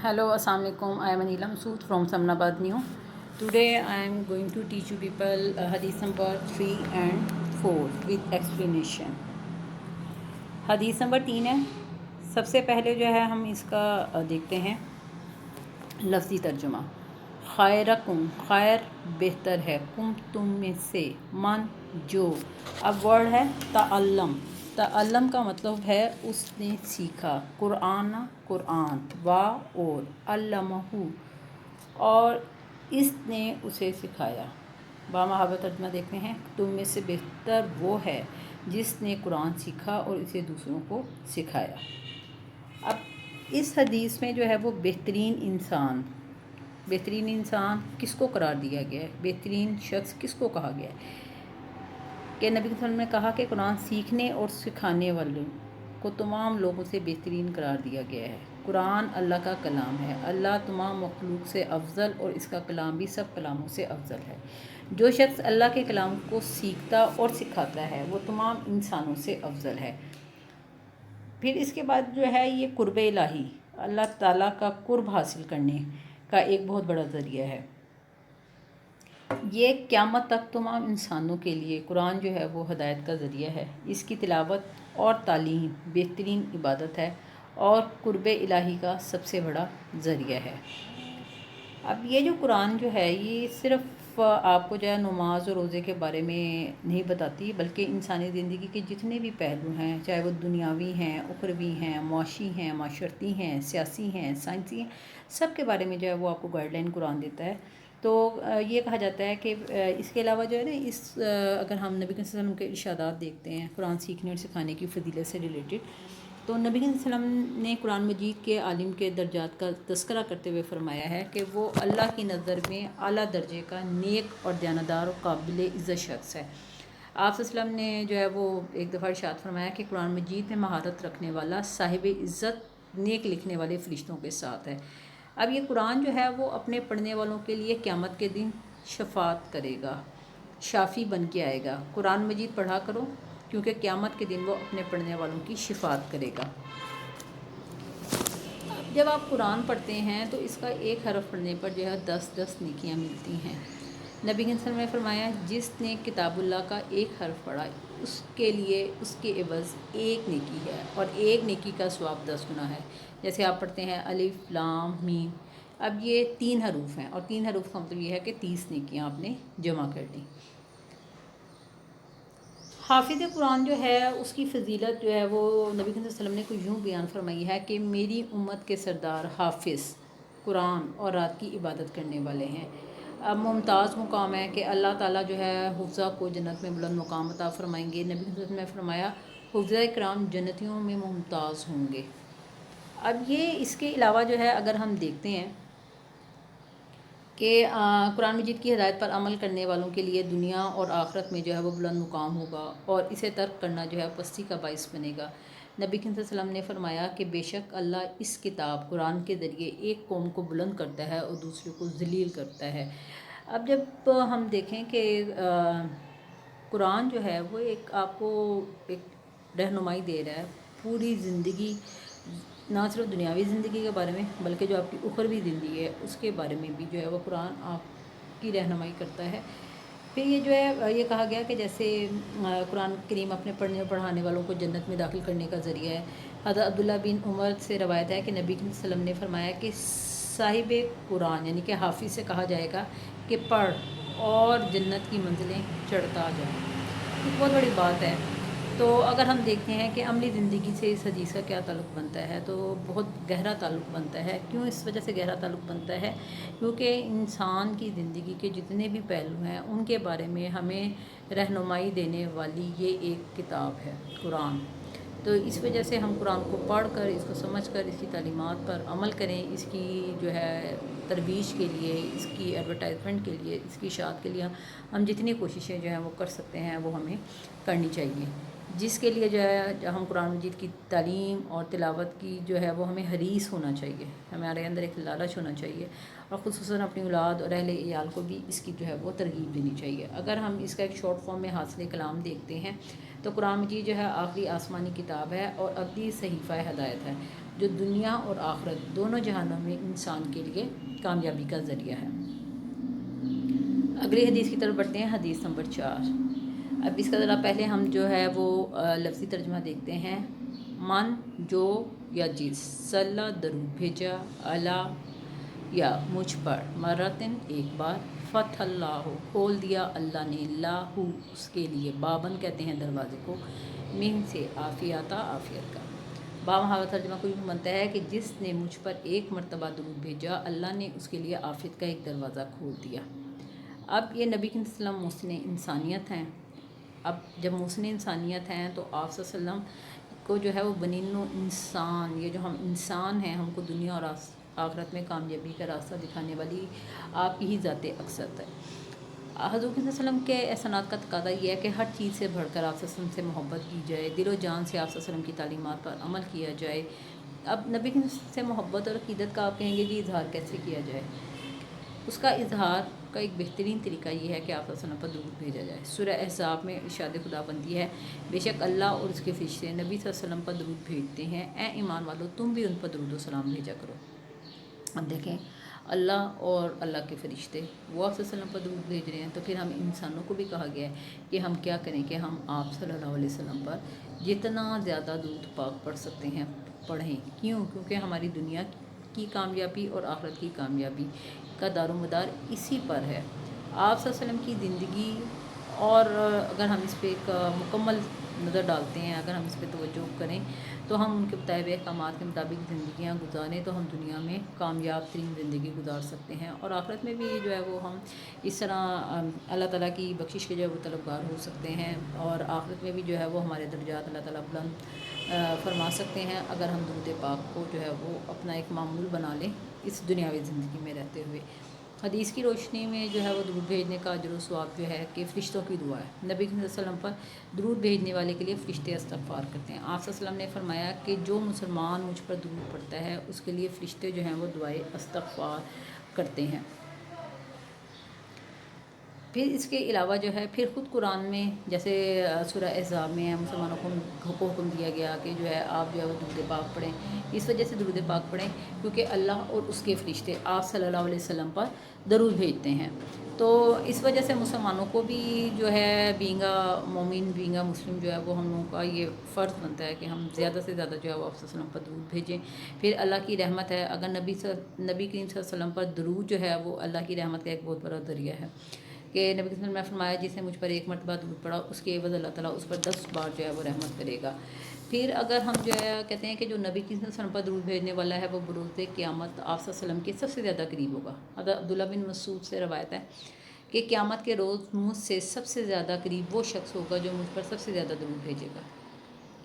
Hello, Assalamu alaikum. I am Anila Masood from Samnabad New. Today I am going to teach you people Hadith number 3 and 4 with explanation. حدیث number 3 ہے. سب سے پہلے جو ہے ہم اس کا دیکھتے ہیں لفظی ترجمہ. خیرکم، خیر بہتر ہے، کم تم میں سے، من جو. اب ورڈ ہے تعلم. تعلم کا مطلب ہے اس نے سیکھا. قرآن قرآن، وا اور علمہ اور اس نے اسے سکھایا. بامحابہ ترجمہ دیکھتے ہیں. تم میں سے بہتر وہ ہے جس نے قرآن سیکھا اور اسے دوسروں کو سکھایا. اب اس حدیث میں جو ہے وہ بہترین انسان کس کو قرار دیا گیا ہے؟ بہترین شخص کس کو کہا گیا ہے؟ کہ نبی صلی اللہ علیہ وسلم نے کہا کہ قرآن سیکھنے اور سکھانے والوں کو تمام لوگوں سے بہترین قرار دیا گیا ہے. قرآن اللہ کا کلام ہے. اللہ تمام مخلوق سے افضل اور اس کا کلام بھی سب کلاموں سے افضل ہے. جو شخص اللہ کے کلام کو سیکھتا اور سکھاتا ہے وہ تمام انسانوں سے افضل ہے. پھر اس کے بعد جو ہے یہ قرب الہی، اللہ تعالیٰ کا قرب حاصل کرنے کا ایک بہت بڑا ذریعہ ہے. یہ قیامت تک تمام انسانوں کے لیے قرآن جو ہے وہ ہدایت کا ذریعہ ہے. اس کی تلاوت اور تعلیم بہترین عبادت ہے اور قرب الہی کا سب سے بڑا ذریعہ ہے. اب یہ جو قرآن جو ہے یہ صرف آپ کو جو ہے نماز اور روزے کے بارے میں نہیں بتاتی، بلکہ انسانی زندگی کے جتنے بھی پہلو ہیں، چاہے وہ دنیاوی ہیں، اخروی ہیں، معاشی ہیں، معاشرتی ہیں، سیاسی ہیں، سائنسی ہیں، سب کے بارے میں جو ہے وہ آپ کو گائیڈ لائن قرآن دیتا ہے. تو یہ کہا جاتا ہے کہ اس کے علاوہ جو ہے نا اگر ہم نبی صلی اللہ علیہ وسلم کے ارشادات دیکھتے ہیں قرآن سیکھنے اور سکھانے کی فضیلت سے ریلیٹڈ، تو نبی صلی اللہ علیہ وسلم نے قرآن مجید کے عالم کے درجات کا تذکرہ کرتے ہوئے فرمایا ہے کہ وہ اللہ کی نظر میں اعلیٰ درجے کا نیک اور دیانتدار اور قابل عزت شخص ہے. آپ صلی اللہ علیہ وسلم نے جو ہے وہ ایک دفعہ ارشاد فرمایا کہ قرآن مجید میں مہارت رکھنے والا صاحب عزت نیک لکھنے والے فرشتوں کے ساتھ ہے. اب یہ قرآن جو ہے وہ اپنے پڑھنے والوں کے لیے قیامت کے دن شفاعت کرے گا، شافی بن کے آئے گا. قرآن مجید پڑھا کرو کیونکہ قیامت کے دن وہ اپنے پڑھنے والوں کی شفاعت کرے گا. جب آپ قرآن پڑھتے ہیں تو اس کا ایک حرف پڑھنے پر جو ہے 10 نیکیاں ملتی ہیں. نبی صلی اللہ علیہ وسلم نے فرمایا جس نے کتاب اللہ کا ایک حرف پڑھا اس کے لیے اس کے عوض ایک نیکی ہے اور ایک نیکی کا ثواب 10 گنا ہے. جیسے آپ پڑھتے ہیں الف لام میم. اب یہ 3 حروف ہیں اور 3 حروف کا مطلب یہ ہے کہ 30 نیکیاں آپ نے جمع کر لیں. حافظ قرآن جو ہے اس کی فضیلت جو ہے وہ نبی صلی اللہ علیہ وسلم نے کوئی یوں بیان فرمائی ہے کہ میری امت کے سردار حافظ قرآن اور رات کی عبادت کرنے والے ہیں. اب ممتاز مقام ہے کہ اللہ تعالیٰ جو ہے حفظہ کو جنت میں بلند مقام عطا فرمائیں گے. نبی صلی اللہ علیہ وسلم نے فرمایا حفظہ کرام جنتیوں میں ممتاز ہوں گے. اب یہ اس کے علاوہ جو ہے اگر ہم دیکھتے ہیں کہ قرآن مجید کی ہدایت پر عمل کرنے والوں کے لیے دنیا اور آخرت میں جو ہے وہ بلند مقام ہوگا اور اسے ترک کرنا جو ہے پستی کا باعث بنے گا. نبی صلی اللہ علیہ وسلم نے فرمایا کہ بے شک اللہ اس کتاب قرآن کے ذریعے ایک قوم کو بلند کرتا ہے اور دوسرے کو ذلیل کرتا ہے. اب جب ہم دیکھیں کہ قرآن جو ہے وہ آپ کو ایک رہنمائی دے رہا ہے پوری زندگی، نہ صرف دنیاوی زندگی کے بارے میں بلکہ جو آپ کی اخروی زندگی ہے اس کے بارے میں بھی جو ہے وہ قرآن آپ کی رہنمائی کرتا ہے. پھر یہ جو ہے یہ کہا گیا کہ جیسے قرآن کریم اپنے پڑھنے اور پڑھانے والوں کو جنت میں داخل کرنے کا ذریعہ ہے. حضرت عبداللہ بن عمر سے روایت ہے کہ نبی صلی اللہ علیہ وسلم نے فرمایا کہ صاحب قرآن یعنی کہ حافظ سے کہا جائے گا کہ پڑھ اور جنت کی منزلیں چڑھتا جائیں. ایک بہت بڑی بات ہے. تو اگر ہم دیکھتے ہیں کہ عملی زندگی سے اس حدیث کا کیا تعلق بنتا ہے تو بہت گہرا تعلق بنتا ہے. کیوں اس وجہ سے گہرا تعلق بنتا ہے؟ کیونکہ انسان کی زندگی کے جتنے بھی پہلو ہیں ان کے بارے میں ہمیں رہنمائی دینے والی یہ ایک کتاب ہے قرآن. تو اس وجہ سے ہم قرآن کو پڑھ کر اس کو سمجھ کر اس کی تعلیمات پر عمل کریں. اس کی جو ہے ترویج کے لیے، اس کی ایڈورٹائزمنٹ کے لیے، اس کی اشاعت کے لیے ہم جتنی کوششیں جو ہیں وہ کر سکتے ہیں وہ ہمیں کرنی چاہیے. جس کے لیے جو ہے ہم قرآن مجید کی تعلیم اور تلاوت کی جو ہے وہ ہمیں حریص ہونا چاہیے. ہمارے اندر ایک لالچ ہونا چاہیے اور خصوصاً اپنی اولاد اور اہل عیال کو بھی اس کی جو ہے وہ ترغیب دینی چاہیے. اگر ہم اس کا ایک شارٹ فارم میں حاصل کلام دیکھتے ہیں تو قرآن مجید جو ہے آخری آسمانی کتاب ہے اور ابدی صحیفہ ہدایت ہے جو دنیا اور آخرت دونوں جہانوں میں انسان کے لیے کامیابی کا ذریعہ ہے۔ اگلی حدیث کی طرف بڑھتے ہیں، حدیث نمبر 4۔ اب اس کا ذرا پہلے ہم جو ہے وہ لفظی ترجمہ دیکھتے ہیں۔ من جو یا جس، صلی درود بھیجا، علی یا مجھ پر، مرتن ایک بار، فتح اللہ کھول دیا اللہ نے، لاہ اس کے لیے، بابن کہتے ہیں دروازے کو، من سے عافیتا عافیت کا۔ بامحاورہ ترجمہ کو یوں بنتا ہے کہ جس نے مجھ پر ایک مرتبہ درود بھیجا، اللہ نے اس کے لیے عافیت کا ایک دروازہ کھول دیا۔ اب یہ نبی کریم صلی اللہ علیہ وسلم محسن انسانیت ہیں۔ اب جب محسن انسانیت ہیں تو آپ صلی اللہ علیہ وسلم کو جو ہے وہ بنین و انسان، یہ جو ہم انسان ہیں، ہم کو دنیا اور آخرت میں کامیابی کا راستہ دکھانے والی آپ کی ہی ذات اقدس ہے۔ حضور صلی اللہ علیہ وسلم کے احسانات کا تقاضا یہ ہے کہ ہر چیز سے بڑھ کر آپ صلی اللہ علیہ وسلم سے محبت کی جائے، دل و جان سے آپ صلی اللہ علیہ وسلم کی تعلیمات پر عمل کیا جائے۔ اب نبی کریم سے محبت اور عقیدت کا آپ کہیں گے جی اظہار کیسے کیا جائے؟ اس کا اظہار کا ایک بہترین طریقہ یہ ہے کہ آپ صلی اللہ علیہ وسلم پر درود بھیجا جائے۔ سورہ احزاب میں ارشاد خدا بندی ہے، بے شک اللہ اور اس کے فرشتے نبی صلی اللہ علیہ وسلم پر درود بھیجتے ہیں، اے ایمان والو تم بھی ان پر درود و سلام بھیجا کرو۔ اب دیکھیں، اللہ اور اللہ کے فرشتے وہ آپ صلی اللہ علیہ وسلم پر درود بھیج رہے ہیں، تو پھر ہم انسانوں کو بھی کہا گیا ہے کہ ہم کیا کریں کہ ہم آپ صلی اللہ علیہ وسلم پر جتنا زیادہ درود پاک پڑھ سکتے ہیں پڑھیں۔ کیوں؟ کیونکہ ہماری دنیا کی کامیابی اور آخرت کی کامیابی کا دار و مدار اسی پر ہے۔ آپ صلی اللہ علیہ وسلم کی زندگی، اور اگر ہم اس پہ ایک مکمل نظر ڈالتے ہیں، اگر ہم اس پہ توجہ کریں تو ہم ان کے بتائے ہوئے احکامات کے مطابق زندگیاں گزاریں تو ہم دنیا میں کامیاب ترین زندگی گزار سکتے ہیں، اور آخرت میں بھی جو ہے وہ ہم اس طرح اللہ تعالیٰ کی بخشش کے جو ہے وہ طلبگار ہو سکتے ہیں، اور آخرت میں بھی جو ہے وہ ہمارے درجات اللہ تعالیٰ بلند فرما سکتے ہیں اگر ہم درود پاک کو جو ہے وہ اپنا ایک معمول بنا لیں اس دنیاوی زندگی میں رہتے ہوئے۔ حدیث کی روشنی میں جو ہے وہ درود بھیجنے کا اجر و ثواب جو ہے کہ فرشتوں کی دعا ہے۔ نبی صلی اللہ علیہ وسلم پر درود بھیجنے والے کے لیے فرشتے استغفار کرتے ہیں۔ آپ صلی اللہ علیہ وسلم نے فرمایا کہ جو مسلمان مجھ پر درود پڑھتا ہے اس کے لیے فرشتے جو ہیں وہ دعائے استغفار کرتے ہیں۔ پھر اس کے علاوہ جو ہے پھر خود قرآن میں جیسے سورہ احزاب میں مسلمانوں کو حکم دیا گیا کہ جو ہے آپ جو ہے وہ درود پاک پڑھیں۔ اس وجہ سے درود پاک پڑھیں کیونکہ اللہ اور اس کے فرشتے آپ صلی اللہ علیہ وسلم پر درود بھیجتے ہیں۔ تو اس وجہ سے مسلمانوں کو بھی جو ہے بینگا مومن، بینگا مسلم جو ہے وہ ہم لوگوں کا یہ فرض بنتا ہے کہ ہم زیادہ سے زیادہ جو ہے وہ آپ صلی اللہ علیہ وسلم پر درود بھیجیں۔ پھر اللہ کی رحمت ہے، اگر نبی کریم صلی اللہ علیہ وسلم پر درود جو ہے وہ اللہ کی رحمت کا ایک بہت بڑا ذریعہ ہے کہ نبی صلی اللہ علیہ وسلم نے فرمایا جس نے مجھ پر ایک مرتبہ درود پڑھا اس کے عوض اللہ تعالیٰ اس پر 10 بار جو ہے وہ رحمت کرے گا۔ پھر اگر ہم جو ہے کہتے ہیں کہ جو نبی صلی اللہ علیہ وسلم پر درود بھیجنے والا ہے وہ بروز قیامت آپ صلی اللہ علیہ وسلم کے سب سے زیادہ قریب ہوگا۔ عبداللہ بن مسعود سے روایت ہے کہ قیامت کے روز مجھ سے سب سے زیادہ قریب وہ شخص ہوگا جو مجھ پر سب سے زیادہ درود بھیجے گا۔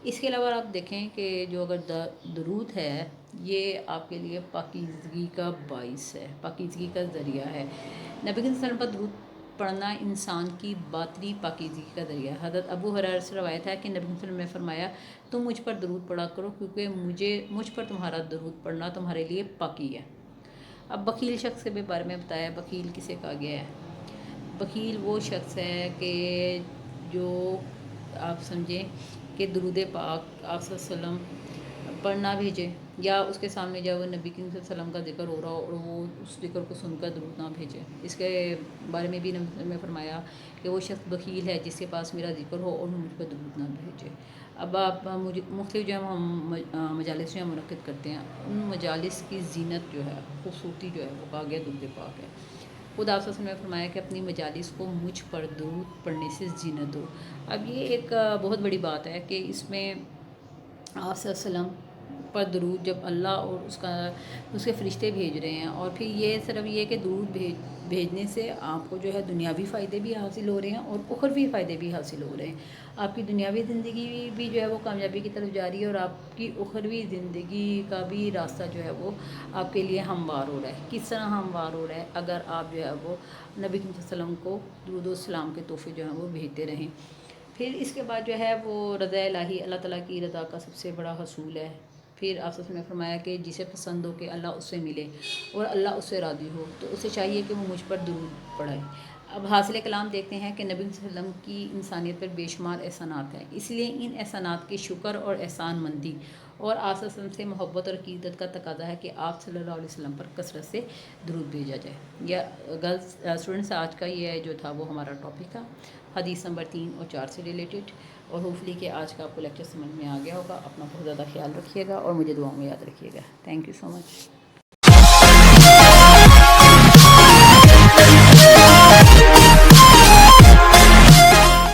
اس کے علاوہ آپ دیکھیں کہ جو اگر درود ہے یہ آپ کے لیے پاکیزگی کا باعث ہے، پاکیزگی کا ذریعہ ہے۔ نبی صلی اللہ علیہ وسلم پر درود پڑھنا انسان کی باطنی پاکیزگی کا ذریعہ ہے۔ حضرت ابو ہریرہ سے روایت ہے کہ نبی صلی اللہ علیہ وسلم نے فرمایا تم مجھ پر درود پڑھا کرو کیونکہ مجھ پر تمہارا درود پڑھنا تمہارے لیے پاکی ہے۔ اب بخیل شخص کے بارے میں بتایا، بخیل کسے کہا گیا ہے؟ بخیل وہ شخص ہے کہ جو آپ سمجھیں کہ درود پاک آپ صلی اللہ علیہ وسلم پڑھنا بھیجے، یا اس کے سامنے جب وہ نبی کریم صلی اللہ علیہ وسلم کا ذکر ہو رہا ہو اور وہ اس ذکر کو سن کر درود نہ بھیجے۔ اس کے بارے میں بھی نبی نے فرمایا کہ وہ شخص بخیل ہے جس کے پاس میرا ذکر ہو اور مجھ پر درود نہ بھیجے۔ اب آپ مختلف جو ہم مجالس میں منعقد کرتے ہیں، ان مجالس کی زینت جو ہے، خوبصورتی جو ہے وہ کہا گیا درود پاک ہے۔ خود آپ صلی اللہ علیہ وسلم نے فرمایا کہ اپنی مجالس کو مجھ پر درود پڑھنے سے زینت دو۔ اب یہ ایک بہت بڑی بات ہے کہ اس میں آپ صلی اللہ علیہ وسلم پر درود جب اللہ اور اس کے فرشتے بھیج رہے ہیں، اور پھر یہ صرف یہ کہ درود بھیجنے سے آپ کو جو ہے دنیاوی فائدے بھی حاصل ہو رہے ہیں اور اخروی فائدے بھی حاصل ہو رہے ہیں۔ آپ کی دنیاوی زندگی بھی جو ہے وہ کامیابی کی طرف جا رہی ہے، اور آپ کی اخروی زندگی کا بھی راستہ جو ہے وہ آپ کے لیے ہموار ہو رہا ہے۔ کس طرح ہموار ہو رہا ہے؟ اگر آپ جو ہے وہ نبی صلی اللہ علیہ وسلم کو درود و سلام کے تحفے جو ہیں وہ بھیجتے رہیں۔ پھر اس کے بعد جو ہے وہ رضا الہی، اللہ تعالیٰ کی رضا کا سب سے بڑا حصول ہے۔ پھر آپ صلی اللہ علیہ وسلم نے فرمایا کہ جسے پسند ہو کہ اللہ اس سے ملے اور اللہ اس سے راضی ہو تو اسے چاہیے کہ وہ مجھ پر درود پڑھائے۔ اب حاصل کلام دیکھتے ہیں کہ نبی صلی اللہ علیہ وسلم کی انسانیت پر بے شمار احسانات ہیں، اس لیے ان احسانات کے شکر اور احسان مندی اور آپ صلی اللہ علیہ وسلم سے محبت اور عقیدت کا تقاضا ہے کہ آپ صلی اللہ علیہ وسلم پر کثرت سے درود بھیجا جائے۔ یا گرلس اسٹوڈنٹس، آج کا یہ جو تھا وہ ہمارا ٹاپک تھا حدیث نمبر 3 اور 4 سے ریلیٹڈ، اور ہوپفلی کہ آج کا آپ کو لیکچر سمجھ میں آ گیا ہوگا۔ اپنا بہت زیادہ خیال رکھیے گا اور مجھے دعاؤں میں یاد رکھیے گا۔ Thank you so much.